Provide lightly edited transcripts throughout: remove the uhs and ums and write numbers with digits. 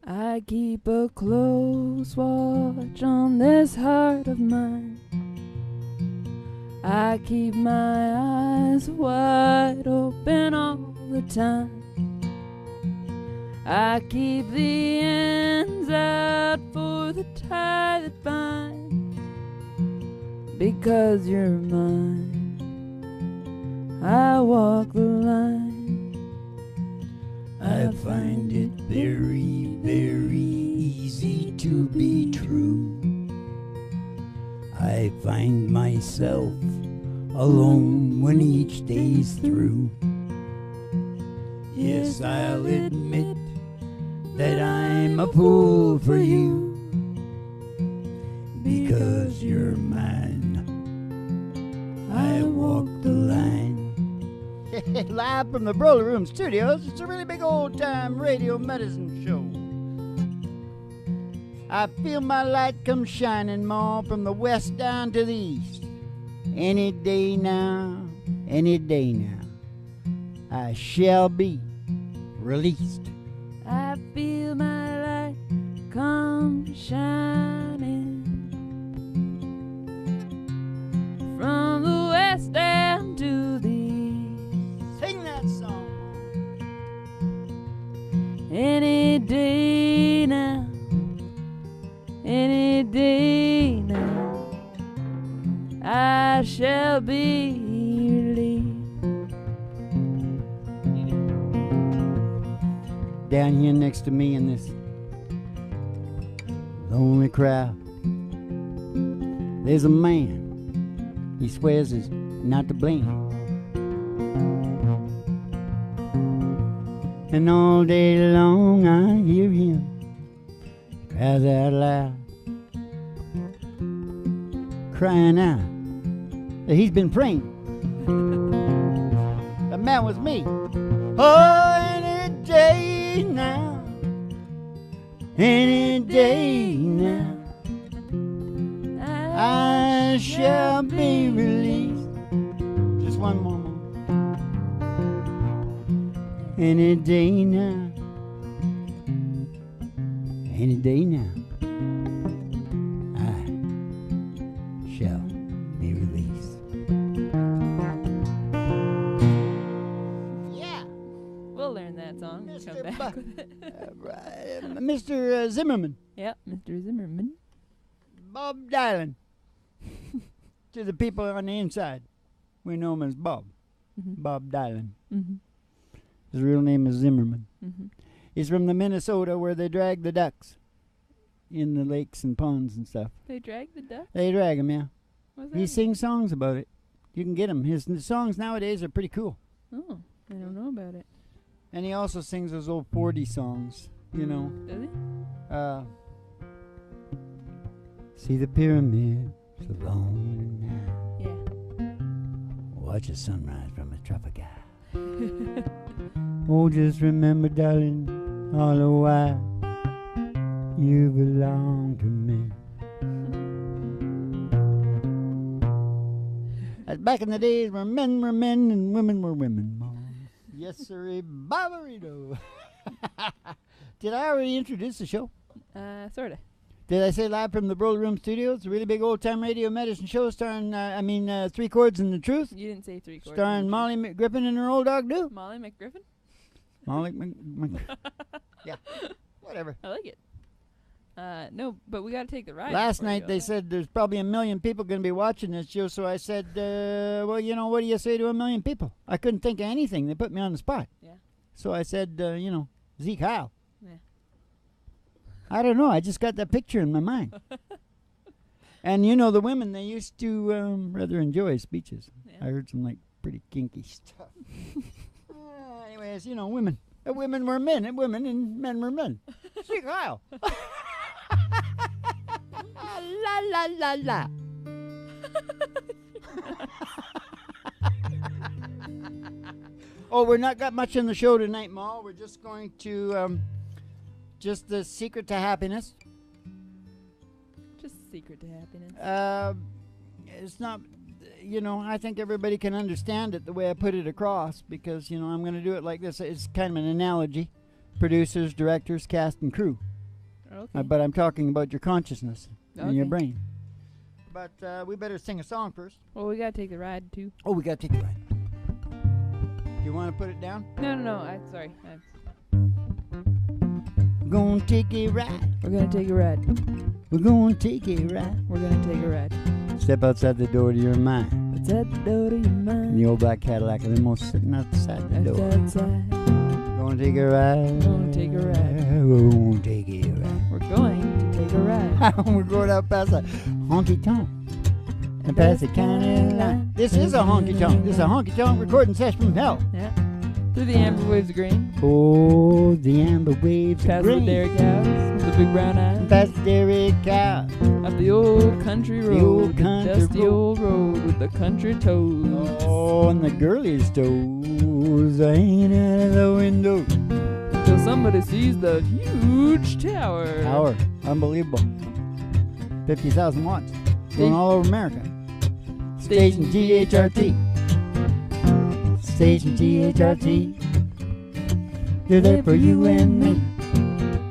I keep a close watch on this heart of mine. I keep my eyes wide open all the time. I keep the ends out for the tie that binds. Because you're mine, I walk the line. I find it very, very easy to be true. I find myself alone when each day's through. Yes, I'll admit that I'm a fool for you. Because you're mine, I walk the line. Live from the Broiler Room Studios, it's a really big old-time radio medicine show. I feel my light come shining, Ma, from the west down to the east. Any day now, I shall be released. I feel my light come shining from the west down to the east. Sing that song. Any day now, any day now, I shall be relieved. Down here next to me in this lonely crowd, there's a man. He swears is not to blame. And all day long I hear him cries out loud, crying out that he's been praying. That man was me. Oh, any day now, any day now, I shall be released. Just one moment. Any day now, any day now, I shall be released. Yeah. We'll learn that song and come back with it. Mr. Zimmerman. Yep, Mr. Zimmerman. Bob Dylan. To the people on the inside, we know him as Bob. Mm-hmm. Bob Dylan. Mm-hmm. His real name is Zimmerman. Mm-hmm. He's from the Minnesota where they drag the ducks in the lakes and ponds and stuff. They drag the duck? They drag him, yeah. What's that He mean? sings songs about it. You can get him. His songs nowadays are pretty cool. Oh, I don't know about it. And he also sings those old 40 songs, you know. Does he? See the pyramids alone now. Yeah. Watch the sunrise from a tropic eye. Oh, just remember, darling, all the while you belong to me. That's back in the days where men were men and women were women. Yes, sir, Barbarito. Did I already introduce the show? Sorta. Did I say live from the Broiler Room Studios? It's a really big old-time radio medicine show starring, Three Chords and the Truth. You didn't say 3 chords. Starring Molly McGriffin and her old dog, Do. Molly McGriffin? Molly yeah, whatever. I like it. No, but we gotta take the ride. Last before we night go. they said there's probably 1 million people going to be watching this show, so I said, well, you know, what do you say to 1 million people? I couldn't think of anything. They put me on the spot. Yeah. So I said, Zeke Howe. Yeah. I don't know. I just got that picture in my mind. And, you know, the women, they used to rather enjoy speeches. Yeah. I heard some, like, pretty kinky stuff. Anyways, you know, women. Women were men, and women and men were men. Zeke Howe. La, la, la, la. Oh, we're not got much in the show tonight, Ma. We're just going to, just the secret to happiness. Just secret to happiness. It's not, you know, I think everybody can understand it the way I put it across because, you know, I'm going to do it like this. It's kind of an analogy. Producers, directors, cast, and crew. Okay. But I'm talking about your consciousness and your Okay. brain. But we better sing a song first. Well, we gotta take the ride too. Oh, we got to take it right. Do you want to put it down? No. Sorry. We're going to take a ride. We're gonna take a ride. We're going to take a ride. We're gonna take a ride. Step outside the door to your mind. What's at the door to your In mind? the old black Cadillac limo sitting outside the door. Outside. Going to take a ride. Gonna take a ride. We're going to take a ride. We're going to take a ride. We're going out past a honky tonk and past the county line. This is a honky tonk. This is a honky tonk recording session from hell. Yeah. Through the amber waves of grain. Oh, the amber waves of Past the grain. dairy cows with the big brown eyes. Past the dairy cow. Up the old country road. old the country dusty road. old road with the country toads. Oh, and the girlies' toes are hanging out of the window. Until somebody sees the huge tower. Tower. Unbelievable. 50,000 watts. Going all over America. Station THRT. Station THRT. They're there for you and me.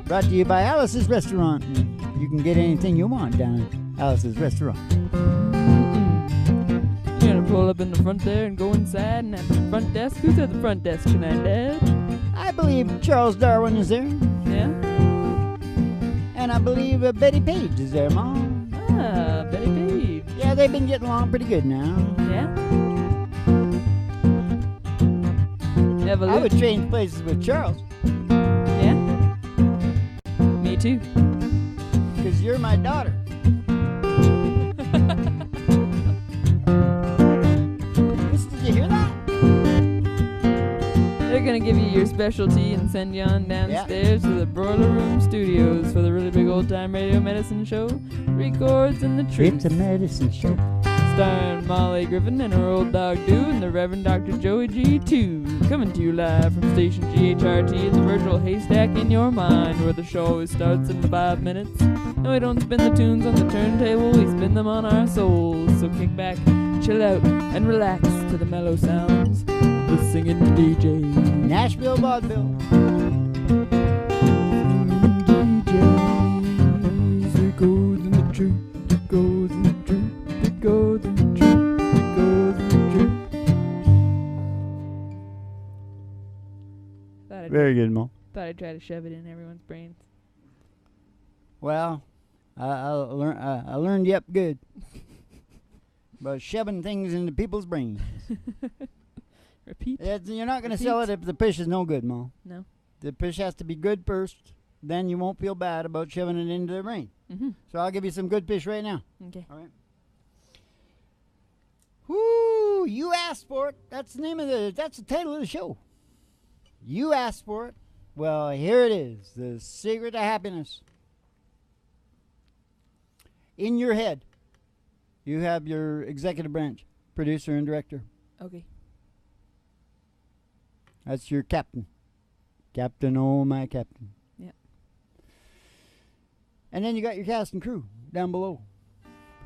Brought to you by Alice's Restaurant. You can get anything you want down at Alice's Restaurant. You're gonna pull up in the front there and go inside and at the front desk. Who's at the front desk tonight, Dad? I believe Charles Darwin is there. Yeah? And I believe Betty Page is there, Mom. Ah, Betty Page. Yeah, they've been getting along pretty good now. Yeah? I Evolution. would change places with Charles, Yeah? Me too. because you're my daughter. Did you hear that? They're gonna give you your specialty and send you on downstairs to the Broiler Room Studios for the really big old time radio medicine show. Records in the Truth. It's a medicine show. Starring Molly Griffin and her old dog Doo and the Reverend Dr. Joey G2. Coming to you live from station GHRT in the virtual haystack in your mind, where the show always starts in 5 minutes. And we don't spin the tunes on the turntable, we spin them on our souls. So kick back, chill out, and relax to the mellow sounds of the singing DJ. Nashville Vaudeville. DJs, it goes in the tree, it goes in the tree, it goes in the tree, it goes in the tree. Very good, Mo. Thought I'd try to shove it in everyone's brains. Well, I learned you up good about shoving things into people's brains. Repeat. You're not going to sell it if the fish is no good, Mo. No. The fish has to be good first. Then you won't feel bad about shoving it into their brain. Mm-hmm. So I'll give you some good fish right now. Okay. All right. Whoo! You asked for it. That's the title of the show. You asked for it. Well, here it is. The secret to happiness. In your head, you have your executive branch, producer and director. Okay. That's your captain. Captain, oh my captain. Yeah. And then you got your cast and crew down below.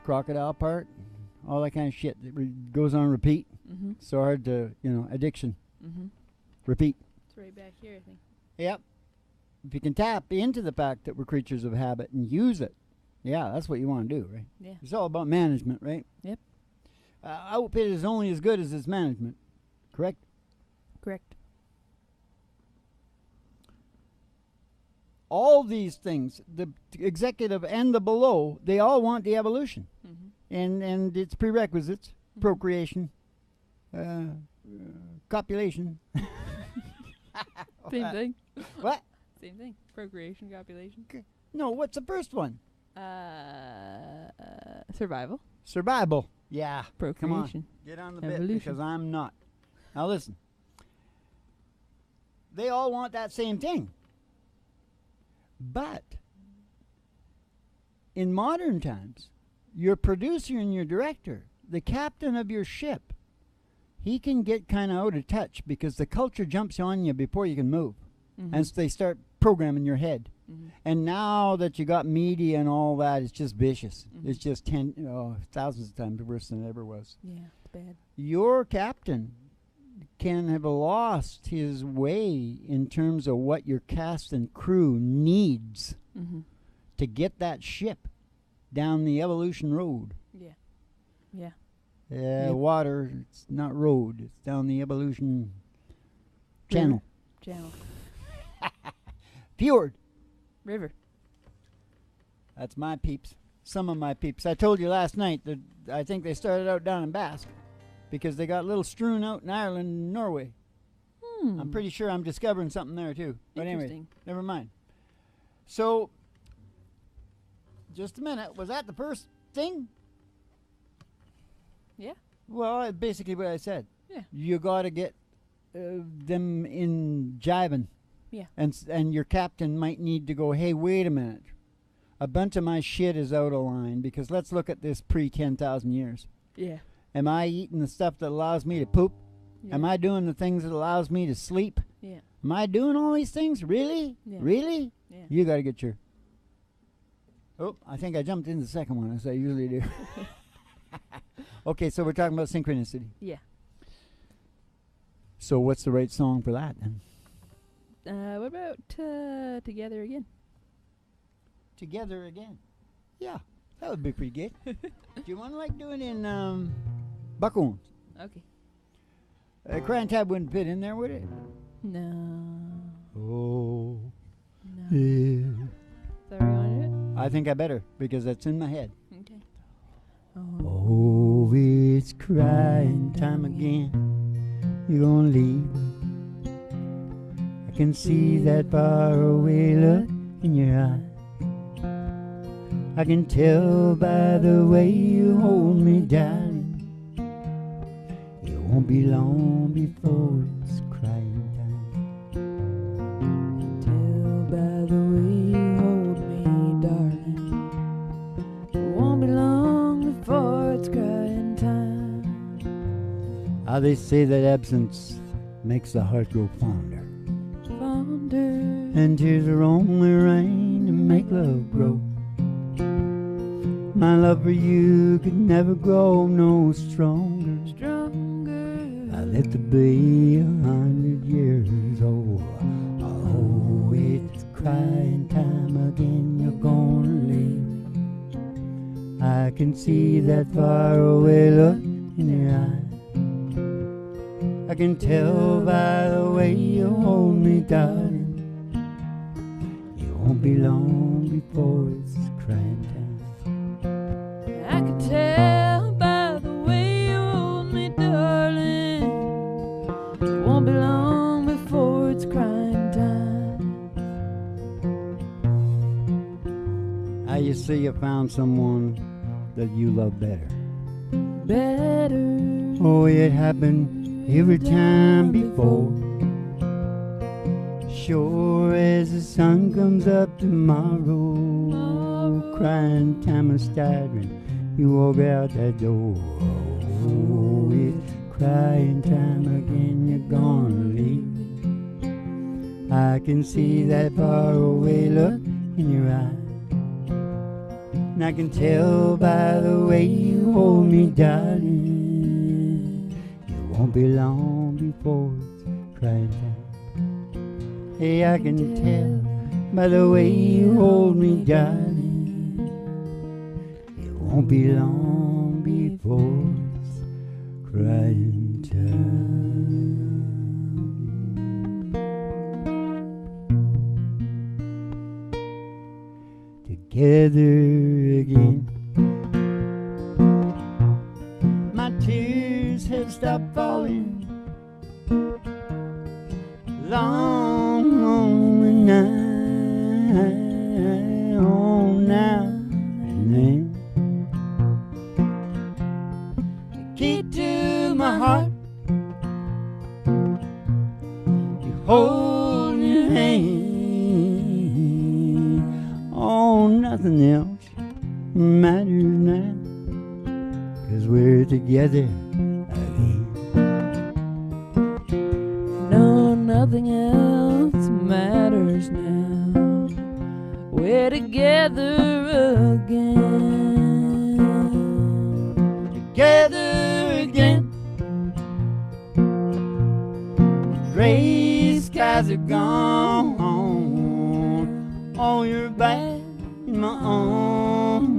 Crocodile part, all that kind of shit that goes on repeat. Mm-hmm. So hard to, addiction. Mm-hmm. Repeat. It's right back here, I think. Yep. If you can tap into the fact that we're creatures of habit and use it, yeah, that's what you want to do, right? Yeah. It's all about management, right? Yep. Outfit is only as good as its management, correct? Correct. All these things, the executive and the below, they all want the evolution. Mm-hmm. And its prerequisites, procreation, copulation. Same thing. What? Same thing. Procreation, copulation. No, what's the first one? Survival. Survival. Yeah. Procreation. Come on. Get on the bit Evolution. because I'm not. Now listen. They all want that same thing. But in modern times, your producer and your director, the captain of your ship, he can get kind of out of touch because the culture jumps on you before you can move. Mm-hmm. And so they start programming your head. Mm-hmm. And now that you got media and all that, it's just vicious. Mm-hmm. It's just thousands of times worse than it ever was. Yeah, it's bad. Your captain can have lost his way in terms of what your cast and crew needs Mm-hmm. to get that ship down the evolution road. Yeah. Yeah. Yeah. Water, it's not road. It's down the evolution channel. Channel. Fjord. River. That's my peeps. Some of my peeps. I told you last night that I think they started out down in Basque because they got little strewn out in Ireland and Norway. I'm pretty sure I'm discovering something there too. But anyway, never mind. So, just a minute. Was that the first thing? Yeah. Well, basically what I said. Yeah. You got to get them in jiving. Yeah. And your captain might need to go, hey, wait a minute. A bunch of my shit is out of line because let's look at this pre-10,000 years. Yeah. Am I eating the stuff that allows me to poop? Yeah. Am I doing the things that allows me to sleep? Yeah. Am I doing all these things? Really? Yeah. Really? Yeah. You got to get your... Oh, I think I jumped in the second one, as I usually do. Okay, so we're talking about synchronicity. Yeah. So what's the right song for that, then? What about Together Again? Together Again. Yeah, that would be pretty good. Do you want to like do it in Buckhorns? Okay. Crying Tab wouldn't fit in there, would it? No. Oh. No. Yeah. Is that what we want to do I think I better, because that's in my head. it? Okay. Oh, it's crying time again. You're gonna leave. I can see that faraway look in your eye. I can tell by the way you hold me, darling. It won't be long before it's crying time. Tell by the way you hold me, darling. It won't be long before it's crying time. How they say that absence makes the heart grow fonder, and tears are only rain to make love grow. My love for you could never grow no stronger. I lived to be 100 years old. Oh, it's crying time again. You're gonna leave. I can see that faraway look in your eye. I can tell by the way you hold me, darling. It won't be long before it's crying time. I can tell by the way you hold me, darling. It won't be long before it's crying time. You say you found someone that you love better. Better. Oh, it happened every time before. Sure as the sun comes up tomorrow, crying time is staggering. You walk out that door. Oh, it's crying time again. You're gonna leave. I can see that faraway look in your eye. And I can tell by the way you hold me, darling. It won't be long before it's crying time. Hey, I can tell by the way you hold me, darling. It won't be long before it's crying time. Together again. My tears have stopped falling. Long, lonely night, oh, now and then. The key to my heart, you hold your hand. Oh, nothing else matters now, 'cause we're together again. No, nothing else matters now. We're together again. Together again. The gray skies are gone. Oh, you're back in my own,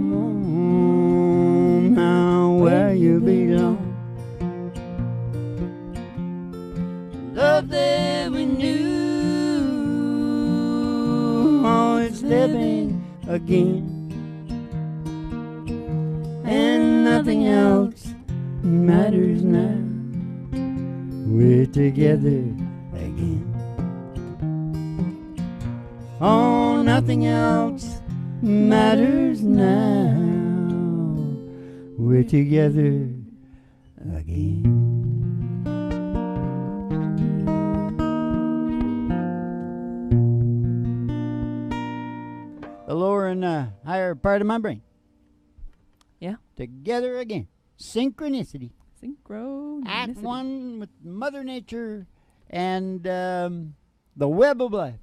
now where you belong. Love that we knew, oh, it's living again, and nothing else matters now. We're together again. Oh, nothing else matters now. We're together again. The lower and higher part of my brain. Yeah. Together again. Synchronicity. Synchronicity. At one with Mother Nature and the web of life.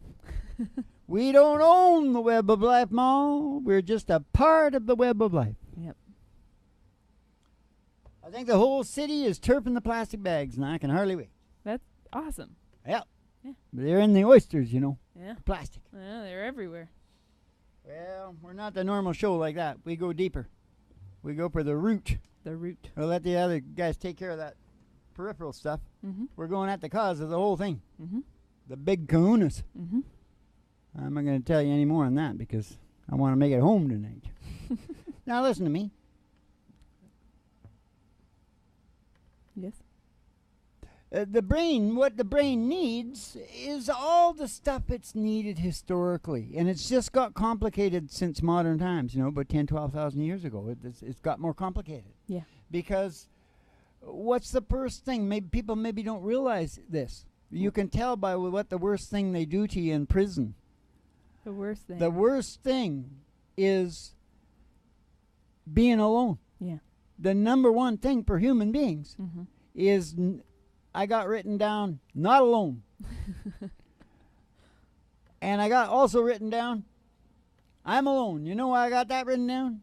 We don't own the web of life, Ma. We're just a part of the web of life. Yep. I think the whole city is turfing the plastic bags, and I can hardly wait. That's awesome. Yep. Yeah. They're in the oysters, you know. Yeah. Plastic. Yeah, they're everywhere. Well, we're not the normal show like that. We go deeper. We go for the root. The root. We'll let the other guys take care of that peripheral stuff. Mm-hmm. We're going at the cause of the whole thing. Mm-hmm. The big kahunas. Mm-hmm. I'm not going to tell you any more on that because I want to make it home tonight. Now listen to me. Yes. The brain, what the brain needs is all the stuff it's needed historically. And it's just got complicated since modern times, you know, about 10, 12,000 years ago. It's got more complicated. Yeah. Because what's the first thing? Maybe people maybe don't realize this. You can tell by what the worst thing they do to you in prison. The worst thing. The worst thing is being alone. Yeah. The number one thing for human beings Mm-hmm. is... I got written down, not alone. And I got also written down, I'm alone. You know why I got that written down?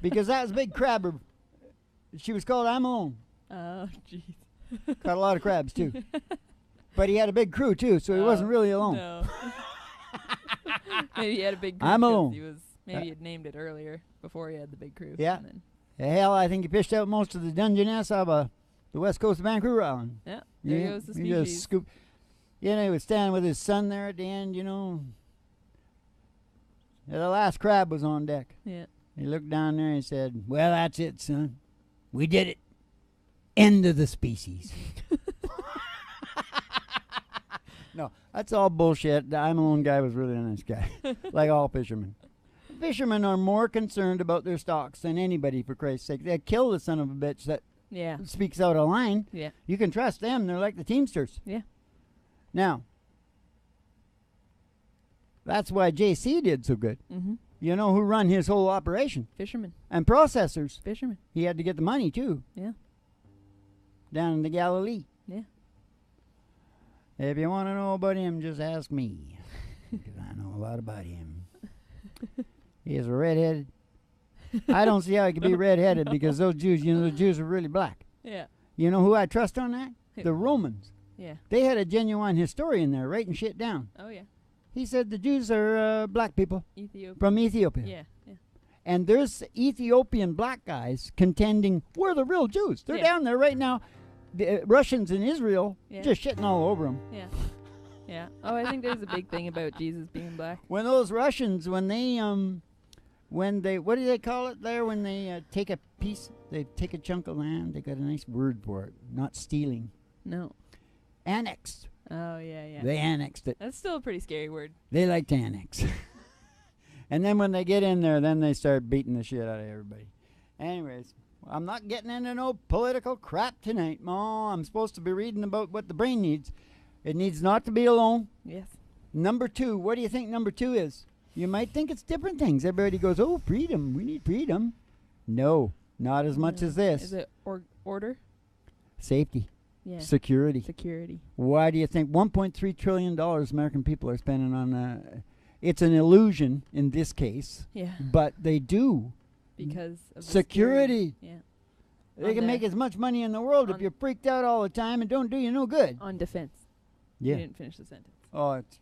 Because that was a big crabber. She was called I'm Alone. Oh, jeez. Caught a lot of crabs, too. But he had a big crew, too, so he wasn't really alone. No. Maybe he had a big crew. I'm 'cause alone. Maybe he had named it earlier before he had the big crew. Yeah. And Hell, I think he fished out most of the Dungeness out of the west coast of Vancouver Island. yeah, there goes the He just species. scoop. You know, he was standing with his son there at the end, you know. Yeah, the last crab was on deck. Yeah. He looked down there and he said, well, that's it, son. We did it. End of the species. No, that's all bullshit. The I'm Alone guy was really a nice guy, like all fishermen. Fishermen are more concerned about their stocks than anybody, for Christ's sake. They kill the son of a bitch that Yeah. speaks out a line. Yeah. You can trust them. They're like the Teamsters. Yeah. Now, that's why JC did so good. Mm-hmm. You know who run his whole operation? Fishermen. And processors. Fishermen. He had to get the money, too. Yeah. Down in the Galilee. Yeah. If you want to know about him, just ask me. Because I know a lot about him. He is redheaded. I don't see how he could be redheaded because those Jews, you know, the Jews are really black. Yeah. You know who I trust on that? Who? The Romans. Yeah. They had a genuine historian there writing shit down. Oh, yeah. He said the Jews are black people Ethiopia. from Ethiopia. Yeah. Yeah. And there's Ethiopian black guys contending we're the real Jews. They're Yeah. down there right now. The Russians in Israel Yeah. just shitting all over them. Yeah. Yeah. Oh, I think there's a big thing about Jesus being black. When those Russians, when they, what do they call it there? When they take a piece, they take a chunk of land. They got a nice word for it. Not stealing. No. Annexed. Oh, yeah, yeah. They annexed it. That's still a pretty scary word. They like to annex. And then when they get in there, then they start beating the shit out of everybody. Anyways, I'm not getting into no political crap tonight, Ma. I'm supposed to be reading about what the brain needs. It needs not to be alone. Yes. Number 2, what do you think number 2 is? You might think it's different things. Everybody goes, oh, freedom. We need freedom. No, not as much as this. Is it order? Safety. Yeah. Security. Security. Why do you think $1.3 trillion American people are spending on it's an illusion in this case, Yeah. but they do. Because of the Security. Yeah. They On can make the- as much money in the world if on- you're freaked out all the time and don't do you no good. On defense. Yeah. You didn't finish the sentence. Oh, it's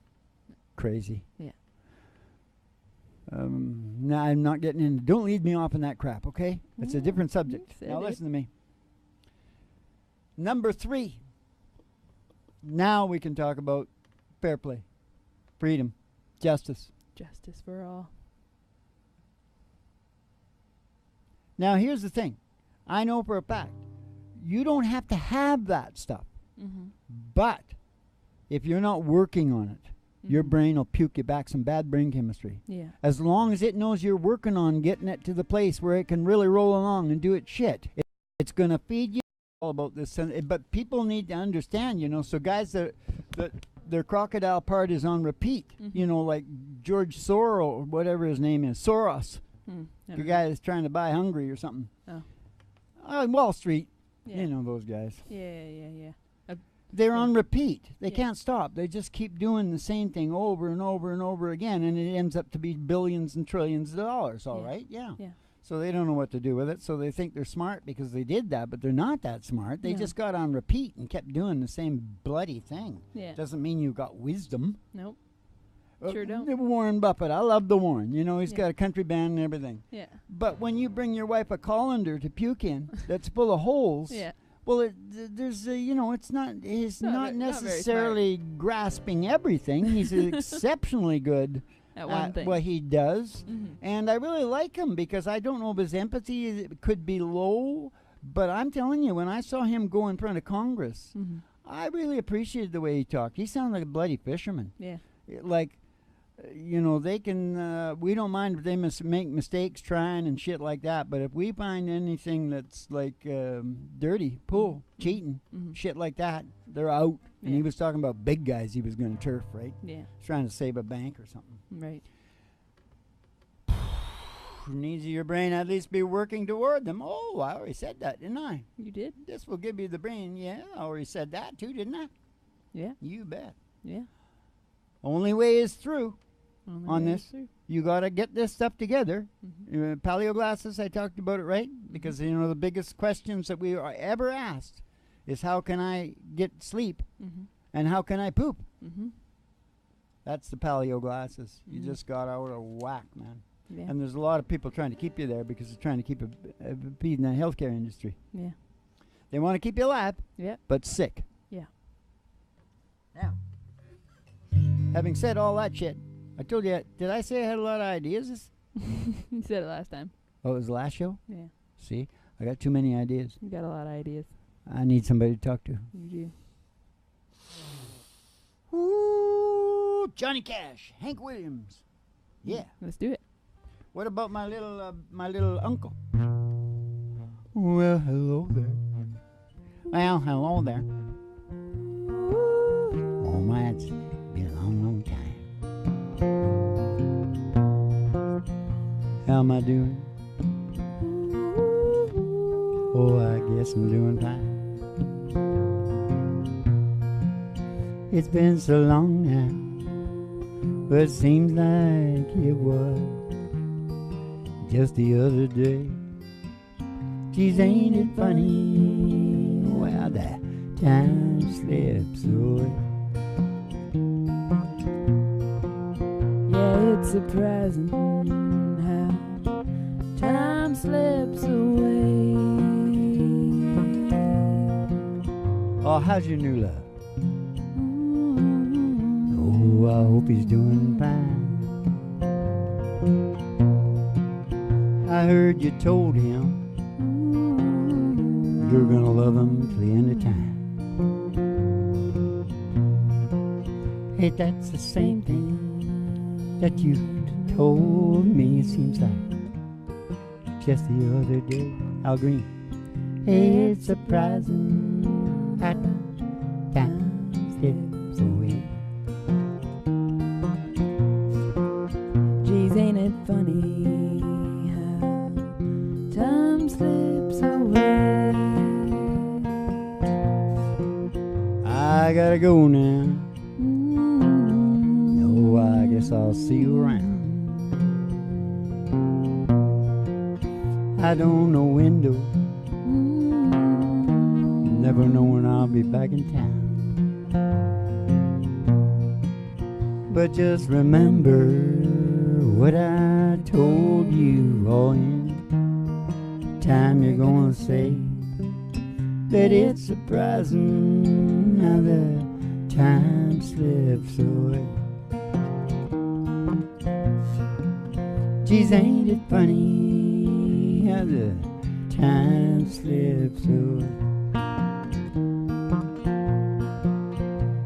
crazy. Yeah. Now I'm not getting in. Don't lead me off on that crap, okay? It's a different subject. Now listen to me. Number 3. Now we can talk about fair play, freedom, justice. Justice for all. Now here's the thing. I know for a fact, you don't have to have that stuff. Mm-hmm. But if you're not working on it, your brain will puke you back some bad brain chemistry. Yeah. As long as it knows you're working on getting it to the place where it can really roll along and do its shit, it's going to feed you all about this. But people need to understand, so guys that their crocodile part is on repeat, like George Soros, or whatever his name is, Soros, the guy that's trying to buy Hungary or something. Oh. Wall Street, Yeah. you know those guys. Yeah. They're on repeat. They can't stop. They just keep doing the same thing over and over and over again, and it ends up to be billions and trillions of dollars, all right? Yeah. So they don't know what to do with it, so they think they're smart because they did that, but they're not that smart. They just got on repeat and kept doing the same bloody thing. Yeah. Doesn't mean you got wisdom. Nope. Sure don't. Warren Buffett. I love the Warren. He's got a country band and everything. Yeah. But when you bring your wife a colander to puke in that's full of holes... Yeah. Well, there's it's not. He's not necessarily grasping everything. He's exceptionally good at one thing. What he does, Mm-hmm. and I really like him because I don't know if his empathy could be low, but I'm telling you, when I saw him go in front of Congress, I really appreciated the way he talked. He sounded like a bloody fisherman. Yeah. Like, they can. We don't mind if they make mistakes trying and shit like that. But if we find anything that's like dirty, cheating, shit like that, they're out. And he was talking about big guys he was going to turf, right? Yeah. He's trying to save a bank or something. Right. Needs of your brain at least be working toward them. Oh, I already said that, didn't I? You did? This will give you the brain. Yeah, I already said that too, didn't I? Yeah. You bet. Yeah. Only way is through. On this. You got to get this stuff together. Mm-hmm. Paleo glasses, I talked about it, right? Because, the biggest questions that we are ever asked is how can I get sleep and how can I poop? That's the paleo glasses. You just got out of whack, man. Yeah. And there's a lot of people trying to keep you there because they're trying to keep feeding the healthcare industry. Yeah. They want to keep you alive, but sick. Yeah. Now, having said all that shit, I told you, did I say I had a lot of ideas? You said it last time. Oh, it was the last show? Yeah. See, I got too many ideas. You got a lot of ideas. I need somebody to talk to. You do. Ooh, Johnny Cash, Hank Williams. Yeah. Let's do it. What about my little uncle? Well, hello there. Well, hello there. Oh my, it's been a long time. How am I doing? Oh, I guess I'm doing fine. It's been so long now, but it seems like it was just the other day. Geez, ain't it funny? Well, the time slips away. Yeah, it's surprising how time slips away. Oh, how's your new love? Oh, I hope he's doing fine. I heard you told him you're gonna love him till the end of time. Hey, that's the same thing that you told me, it seems like just the other day. Al Green. Hey, it's surprising how time slips away. Geez, ain't it funny how time slips away. I gotta go now. No, I guess I'll see you around. I don't know when though. Never know when I'll be back in town. But just remember what I told you all in time. You're gonna say that it's surprising how the time slips away. Geez, ain't it funny how the time slips away?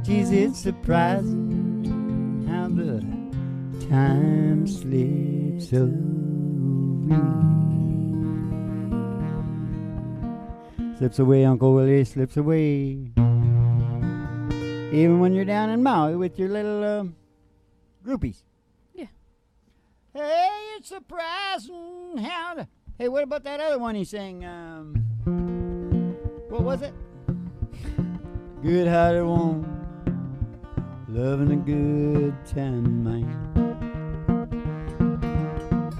Geez, it's surprising how the time slips away. Slips away, Uncle Willie, slips away. Even when you're down in Maui with your little groupies. Yeah. Hey, it's surprising how the... Hey, what about that other one he sang? What was it? Good-hearted woman, loving a good time, man.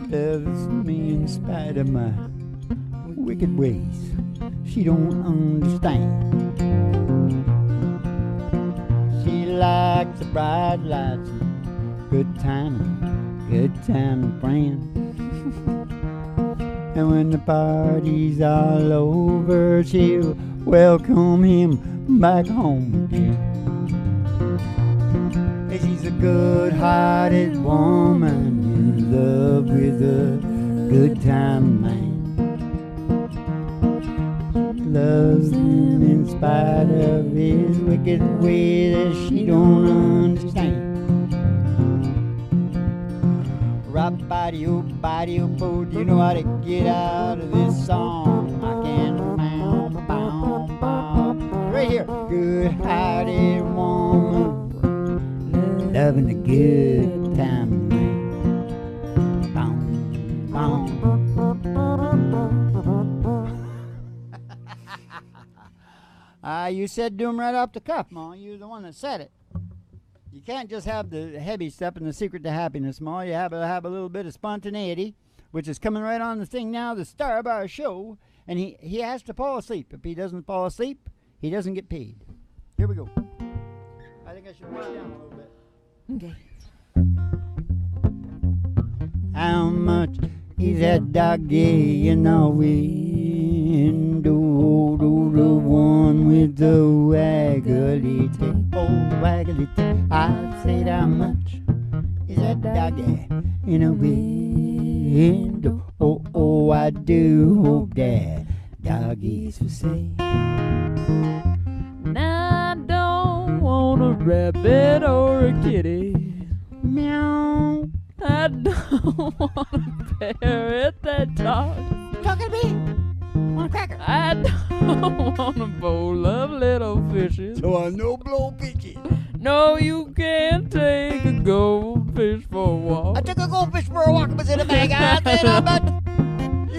Loves me in spite of my wicked ways. She don't understand. She likes the bright lights and good time friends. And when the party's all over, she'll welcome him back home again. She's a good-hearted woman in love with a good time man. Loves him in spite of his wicked way that she don't understand. Rap-body-oo-body-oo-boo, do you know how to get out of this song? I can't right here. Good-hearted woman, loving a good time, man. You said do 'em right off the cuff, Ma. You're the one that said it. You can't just have the heavy stuff and the secret to happiness, Ma. You have to have a little bit of spontaneity, which is coming right on the thing now, the star of our show. And he has to fall asleep. If he doesn't fall asleep, he doesn't get paid. Here we go. I think I should put it down a little bit. Okay. How much is that doggy in the window? The one with the waggly tail. Oh, the waggly tail. I said how much is that doggy in the window? Oh, I do hope that doggy's for sale. Now I don't want a rabbit or a kitty. Meow. I don't want a parrot that talks. Talking to me? Want a cracker? I don't want a bowl of little fishes. So I no blow fishes. No, you can't take a goldfish for a walk. I took a goldfish for a walk. It was in a bag. I said I'm about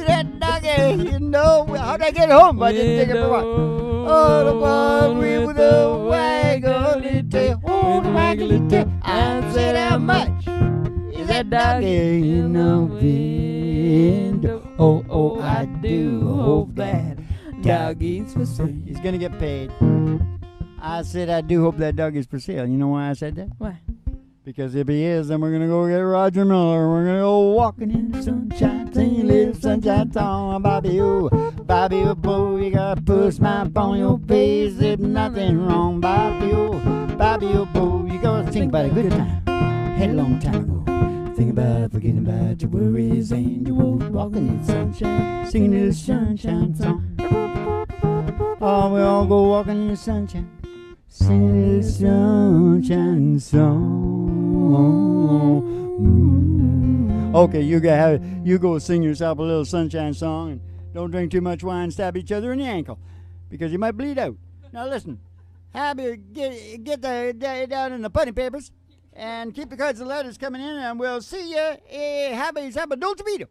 that doggy. You know, how'd I get home? I didn't take it for a walk. Oh, the one with the waggly tail. Oh, the waggly tail. I said how much is that doggy in the window? Oh, I do hope that doggy's for sale. He's gonna get paid. I said I do hope that doggy's for sale. You know why I said that? Why? Because if he is, then we're gonna go get Roger Miller. We're gonna go walking in the sunshine, singing a little sunshine song. Bobby oh, boo, you gotta put a smile on your face. There's nothing wrong, Bobby oh, boo, you gotta think about a good time. Had a long time ago. Think about forgetting about your worries and your woes. Walking in the sunshine, singing a little sunshine song. Oh, we all go walking in the sunshine, singing a little sunshine song. Okay, you go sing yourself a little sunshine song, and don't drink too much wine. Stab each other in the ankle, because you might bleed out. Now listen, Happy, get down in the putty papers. And keep the cards and letters coming in, and we'll see you. Happy Dolce Vito.